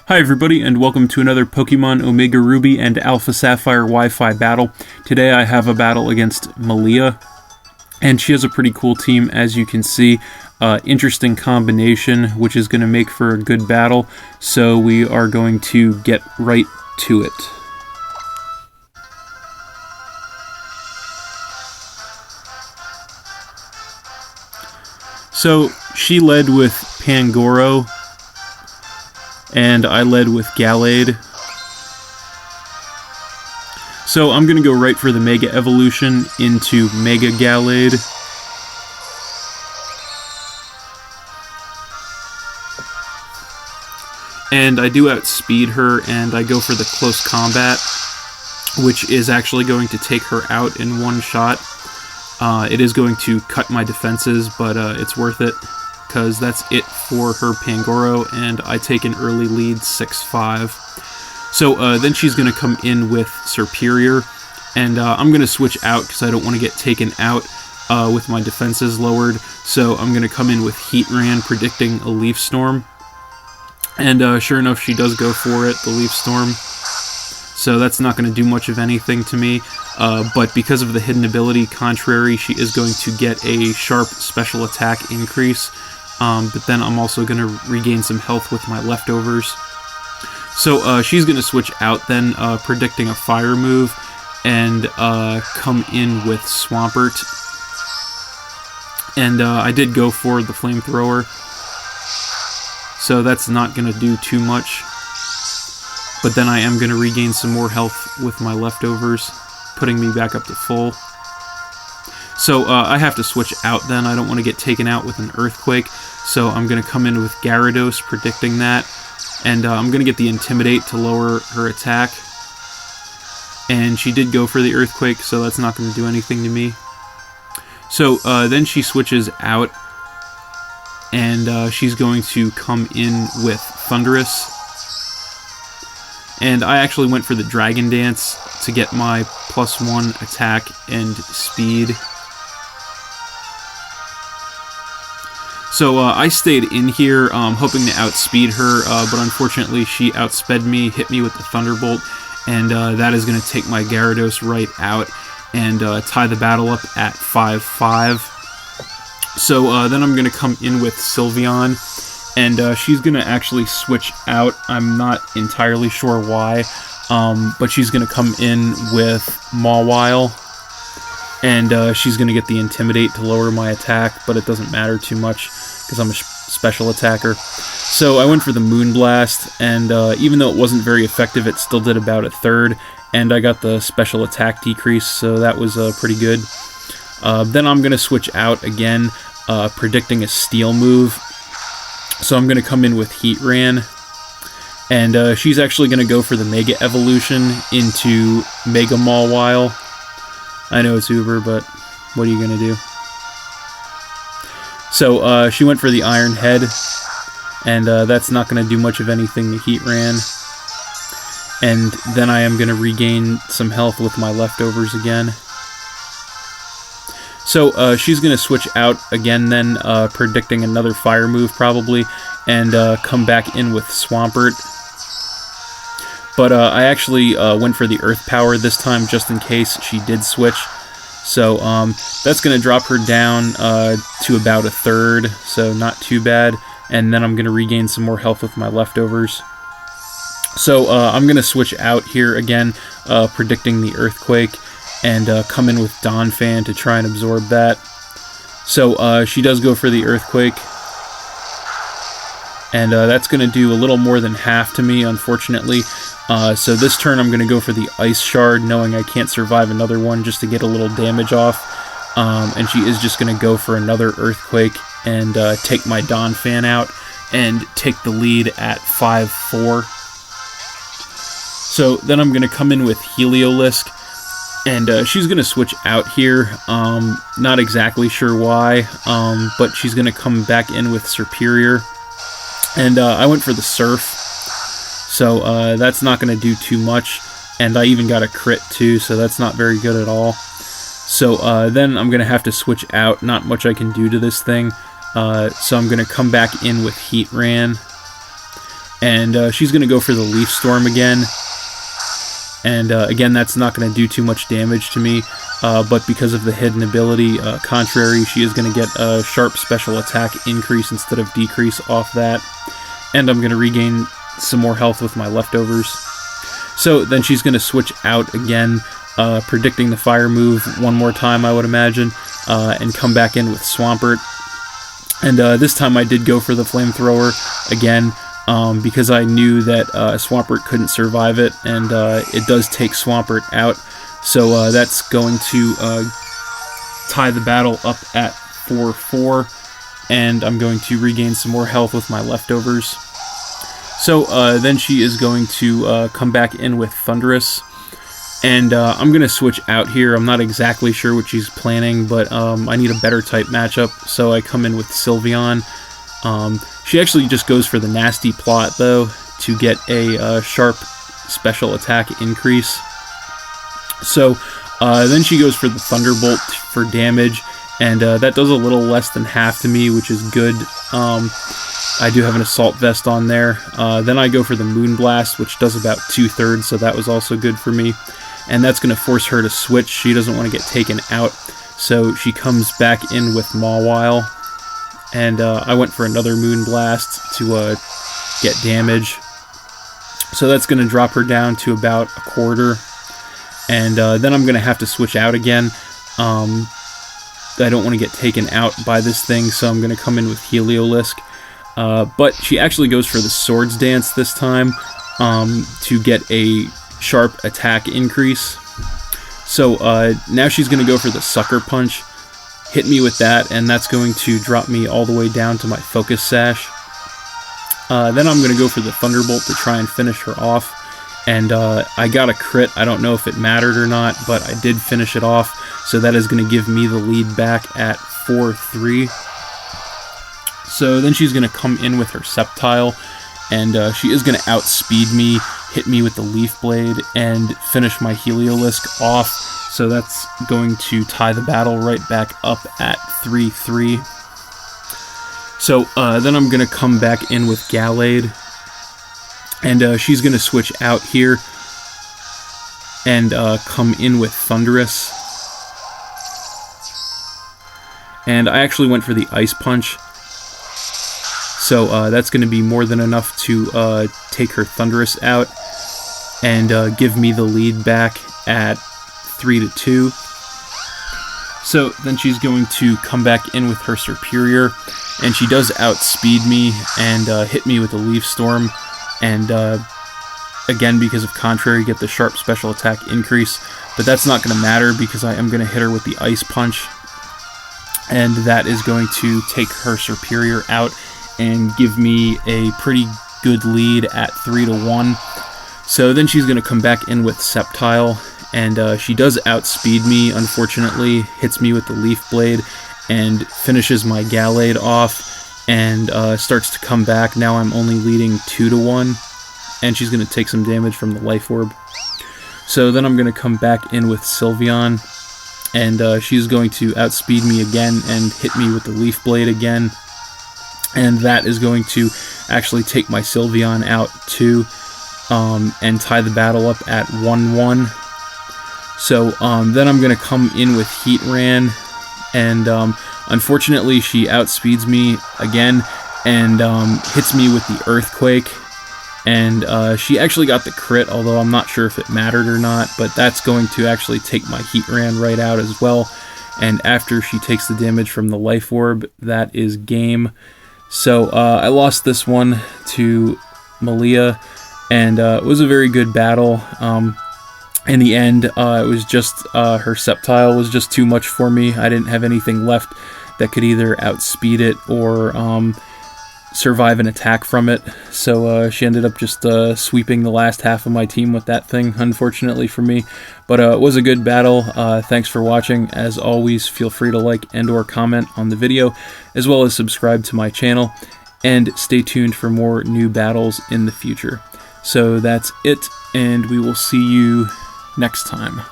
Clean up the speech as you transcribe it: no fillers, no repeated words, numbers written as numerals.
Hi everybody, and welcome to another Pokemon Omega Ruby and Alpha Sapphire Wi-Fi battle. Today I have a battle against Malia, and she has a pretty cool team, as you can see. Interesting combination, which is going to make for a good battle, so we are going to get right to it. So, she led with Pangoro, and I led with Gallade. So I'm going to go right for the Mega Evolution into Mega Gallade. And I do outspeed her, and I go for the Close Combat, which is actually going to take her out in one shot. It is going to cut my defenses, but it's worth it, because that's it for her Pangoro, and I take an early lead, 6-5. So then she's going to come in with Superior, and I'm going to switch out because I don't want to get taken out with my defenses lowered. So I'm going to come in with Heatran, predicting a Leaf Storm. And sure enough, she does go for it, the Leaf Storm. So that's not going to do much of anything to me. But because of the hidden ability, Contrary, she is going to get a sharp special attack increase. But then I'm also going to regain some health with my leftovers. So she's going to switch out then, predicting a fire move, and come in with Swampert. And I did go for the Flamethrower, so that's not going to do too much. But then I am going to regain some more health with my leftovers, putting me back up to full. So I have to switch out then. I don't want to get taken out with an Earthquake, so I'm going to come in with Gyarados, predicting that. And I'm going to get the Intimidate to lower her attack. And she did go for the Earthquake, so that's not going to do anything to me. So then she switches out, and she's going to come in with Thundurus. And I actually went for the Dragon Dance to get my +1 attack and speed. So I stayed in here, hoping to outspeed her, but unfortunately she outsped me, hit me with the Thunderbolt, and that is going to take my Gyarados right out and tie the battle up at 5-5. So then I'm going to come in with Sylveon, and she's going to actually switch out. I'm not entirely sure why, but she's going to come in with Mawile, and she's going to get the Intimidate to lower my attack, but it doesn't matter too much because I'm a special attacker. So I went for the Moonblast, and even though it wasn't very effective, it still did about a third, and I got the special attack decrease, so that was pretty good. Then I'm going to switch out again, predicting a Steel move. So I'm going to come in with Heatran, and she's actually going to go for the Mega Evolution into Mega Mawile. I know it's Uber, but what are you going to do? So she went for the Iron Head, and that's not going to do much of anything to Heatran. And then I am going to regain some health with my leftovers again. So she's going to switch out again then, predicting another fire move probably, and come back in with Swampert. But I actually went for the Earth Power this time just in case she did switch. So that's going to drop her down to about a third, so not too bad. And then I'm going to regain some more health with my leftovers. So I'm going to switch out here again, predicting the Earthquake, and come in with Donphan to try and absorb that. So she does go for the Earthquake, and that's going to do a little more than half to me, unfortunately. So this turn I'm going to go for the Ice Shard, knowing I can't survive another one, just to get a little damage off. And she is just going to go for another Earthquake and take my Donphan out and take the lead at 5-4. So then I'm going to come in with Heliolisk, and she's going to switch out here. Not exactly sure why, but she's going to come back in with Superior. And I went for the Surf, so that's not going to do too much. And I even got a crit too, so that's not very good at all. So then I'm going to have to switch out. Not much I can do to this thing. So I'm going to come back in with Heatran. And she's going to go for the Leaf Storm again. And again, that's not going to do too much damage to me. But because of the hidden ability, Contrary, she is going to get a sharp special attack increase instead of decrease off that. And I'm going to regain some more health with my leftovers. So then she's going to switch out again, predicting the fire move one more time, I would imagine, and come back in with Swampert. And this time I did go for the Flamethrower again, because I knew that Swampert couldn't survive it, and it does take Swampert out. So that's going to tie the battle up at 4-4, and I'm going to regain some more health with my leftovers. So then she is going to come back in with Thundurus, and I'm going to switch out here. I'm not exactly sure what she's planning, but I need a better type matchup, so I come in with Sylveon. She actually just goes for the nasty plot, though, to get a sharp special attack increase. So then she goes for the Thunderbolt for damage, and that does a little less than half to me, which is good. I do have an Assault Vest on there. Then I go for the Moonblast, which does about 2/3, so that was also good for me. And that's going to force her to switch. She doesn't want to get taken out, so she comes back in with Mawile. And I went for another Moonblast to get damage. So that's going to drop her down to about 1/4. And then I'm going to have to switch out again. I don't want to get taken out by this thing, so I'm going to come in with Heliolisk. But she actually goes for the Swords Dance this time to get a sharp attack increase. So now she's going to go for the Sucker Punch. Hit me with that, and that's going to drop me all the way down to my Focus Sash. Then I'm going to go for the Thunderbolt to try and finish her off. And I got a crit. I don't know if it mattered or not, but I did finish it off. So that is going to give me the lead back at 4-3. So then she's going to come in with her Sceptile, and she is going to outspeed me, hit me with the Leaf Blade, and finish my Heliolisk off. So that's going to tie the battle right back up at 3-3. So then I'm going to come back in with Gallade, and she's going to switch out here and come in with Thundurus. And I actually went for the Ice Punch. So that's going to be more than enough to take her Thundurus out and give me the lead back at 3-2. So then she's going to come back in with her Superior, and she does outspeed me and hit me with the Leaf Storm. And again, because of Contrary, get the sharp special attack increase. But that's not going to matter because I am going to hit her with the Ice Punch. And that is going to take her Superior out and give me a pretty good lead at 3-1. So then she's going to come back in with Sceptile, and she does outspeed me, unfortunately, hits me with the Leaf Blade, and finishes my Gallade off, and starts to come back. Now I'm only leading 2-1, and she's going to take some damage from the Life Orb. So then I'm going to come back in with Sylveon, and she's going to outspeed me again and hit me with the Leaf Blade again. And that is going to actually take my Sylveon out too, and tie the battle up at 1-1. So then I'm going to come in with Heatran, and unfortunately she outspeeds me again and hits me with the Earthquake. And she actually got the crit, although I'm not sure if it mattered or not, but that's going to actually take my Heatran right out as well. And after she takes the damage from the Life Orb, that is game. So I lost this one to Malia, and it was a very good battle. In the end, it was just her Sceptile was just too much for me. I didn't have anything left that could either outspeed it or survive an attack from it. So she ended up just sweeping the last half of my team with that thing, unfortunately for me. But it was a good battle. Thanks for watching. As always, feel free to like and or comment on the video, as well as subscribe to my channel, and stay tuned for more new battles in the future. So that's it, and we will see you next time.